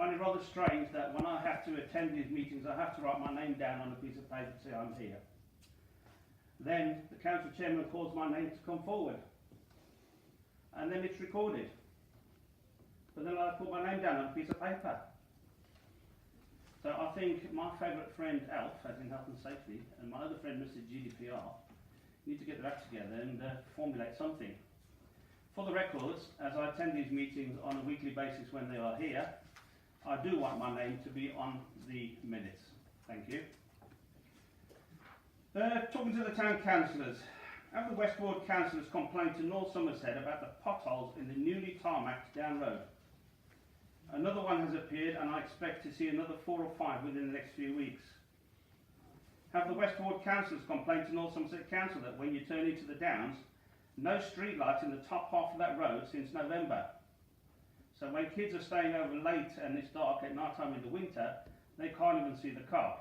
find it rather strange that when I have to attend these meetings, I have to write my name down on a piece of paper to say I'm here. Then the council chairman calls my name to come forward, and then it's recorded. But then I put my name down on a piece of paper. So I think my favourite friend Alf, as in health and safety, and my other friend Mr GDPR, need to get their act together and formulate something. For the records, as I attend these meetings on a weekly basis when they are here, I do want my name to be on the minutes. Thank you. Talking to the town councillors. Have the West Ward councillors complained to North Somerset about the potholes in the newly tarmacked down road? Another one has appeared, and I expect to see another 4 or 5 within the next few weeks. Have the West Ward councillors complained to North Somerset Council that when you turn into the Downs, no street lights in the top half of that road since November? So when kids are staying over late and it's dark at night time in the winter, they can't even see the car.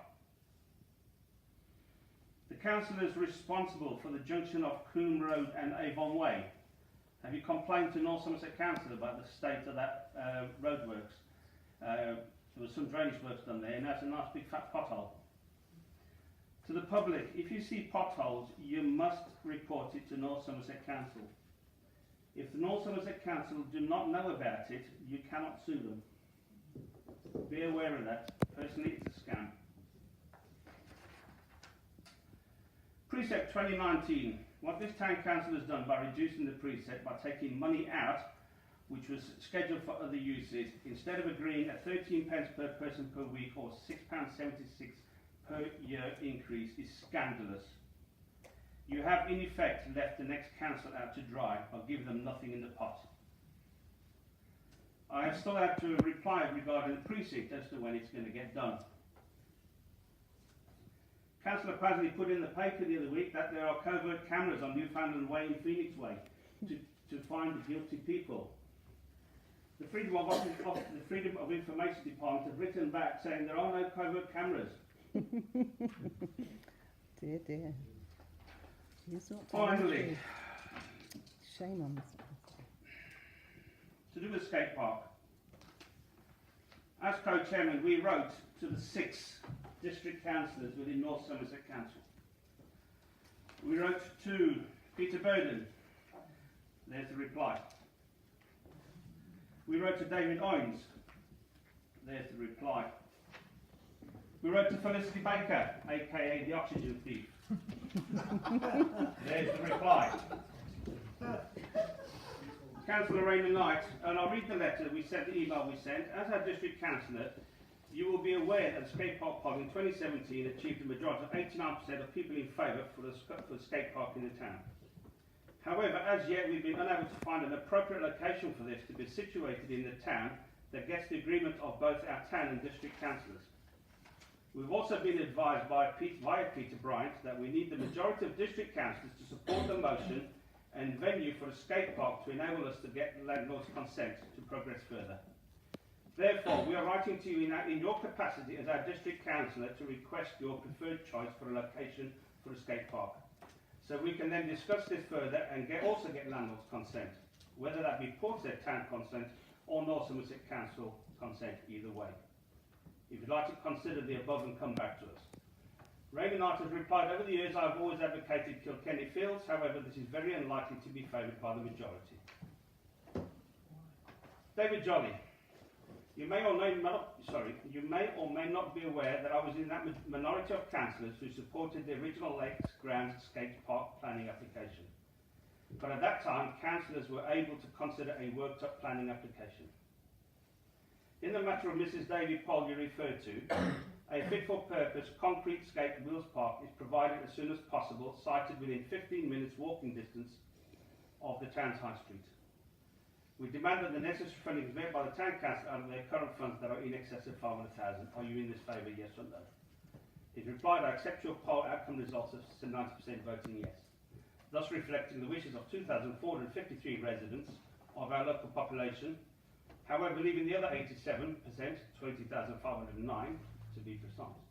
The councillors responsible for the junction of Coombe Road and Avon Way, have you complained to North Somerset Council about the state of that roadworks? There was some drainage works done there, and that's a nice big fat pothole. To the public, if you see potholes, you must report it to North Somerset Council. If the North Somerset Council do not know about it, you cannot sue them. Be aware of that. Personally, it's a scam. Precept 2019. What this town council has done by reducing the precept by taking money out, which was scheduled for other uses, instead of agreeing a 13 pence per person per week or £6.76 per year increase, is scandalous. You have in effect left the next council out to dry by giving them nothing in the pot. I have still had to reply regarding the precinct as to when it's going to get done. Councillor Pasley put in the paper the other week that there are covert cameras on Newfoundland Way and Phoenix Way to find the guilty people. The Freedom of Information Department have written back saying there are no covert cameras. Dear, dear. Finally, shame on this. to do with Skatepark. As co-chairman, we wrote to the 6 district councillors within North Somerset Council. We wrote to Peter Burden. There's the reply. We wrote to David Oyns. There's the reply. We wrote to Felicity Baker, aka the oxygen thief. There's the reply. Councillor Reyna Knight, and I'll read the letter we sent, the email we sent. As our district councillor, you will be aware that the skatepark poll in 2017 achieved a majority of 89% of people in favour for the skate park in the town. However, as yet we've been unable to find an appropriate location for this to be situated in the town that gets the agreement of both our town and district councillors. We've also been advised via Peter Bryant that we need the majority of district councillors to support the motion and venue for a skate park to enable us to get the landlord's consent to progress further. Therefore, we are writing to you in your capacity as our district councillor to request your preferred choice for a location for a skate park. So we can then discuss this further and also get landlord's consent, whether that be Portset Town consent or North Somerset Council consent, either way. If you'd like to consider the above and come back to us. Reyna Knight has replied, over the years I've always advocated Kilkenny Fields, however this is very unlikely to be favoured by the majority. David Jolley. You may or may not be aware that I was in that minority of councillors who supported the original Lakes Grounds Skate Park planning application. But at that time, councillors were able to consider a worked up planning application. In the matter of Mrs David Paul you referred to, a fit for purpose concrete skate wheels park is provided as soon as possible, sited within 15 minutes walking distance of the town's high street. We demand that the necessary funding is made by the town council out of their current funds that are in excess of 500,000. Are you in this favour, yes or no? He replied, I accept your poll outcome results of 90% voting yes, thus reflecting the wishes of 2,453 residents of our local population. However, leaving the other 87%, 20,509 to be precise,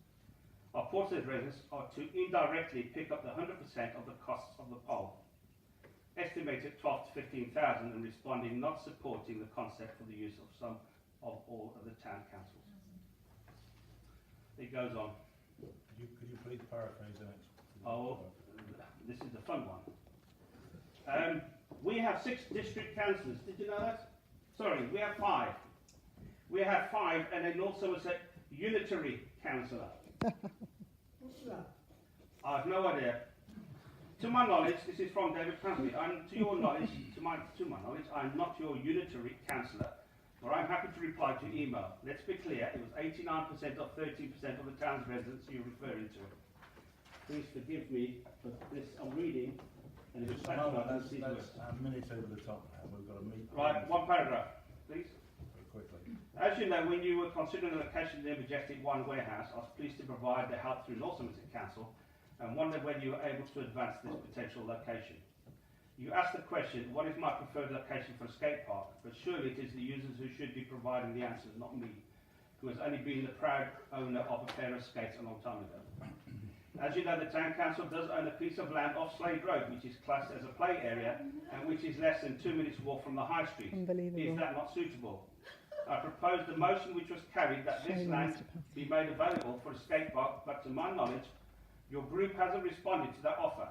of Portset residents are to indirectly pick up the 100% of the costs of the poll, estimated 12 to 15,000, and responding not supporting the concept for the use of some of or all of the town councils. It goes on. Could you please paraphrase the next? Oh, this is the fun one. We have 6 district councillors. Did you know that? Sorry, we have 5. We have 5 and a North Somerset unitary councillor. What's that? I have no idea. To my knowledge, this is from David Pasley. To your knowledge, to my knowledge, I'm not your unitary councillor, but I'm happy to reply to your email. Let's be clear, it was 89% or 13% of the town's residents you're referring to. Please forgive me, but this I'm reading, and it's That's a minute over the top now. We've got to meet. Right, one paragraph, please. Very quickly. As you know, when you were considering the location of the Majestic 1 warehouse, I was pleased to provide the help through North Somerset Council and wondered whether you were able to advance this potential location. You asked the question, what is my preferred location for a skate park? But surely it is the users who should be providing the answers, not me, who has only been the proud owner of a pair of skates a long time ago. As you know, the Town Council does own a piece of land off Slade Road, which is classed as a play area and which is less than 2 minutes walk from the high street. Unbelievable. Is that not suitable? I proposed a motion which was carried that this Shame, land Mr. Pasley. be made available for a skate park, but to my knowledge, your group hasn't responded to that offer.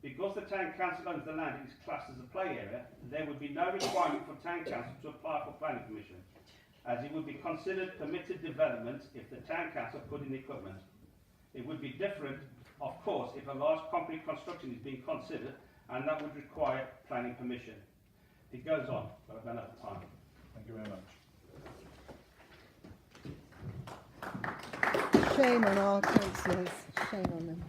Because the Town Council owns the land and is classed as a play area, there would be no requirement for Town Council to apply for planning permission, as it would be considered permitted development if the Town Council put in the equipment. It would be different, of course, if a large concrete construction is being considered, and that would require planning permission. It goes on, but I've run out of time. Thank you very much. Shame on our councillors. Shame on them.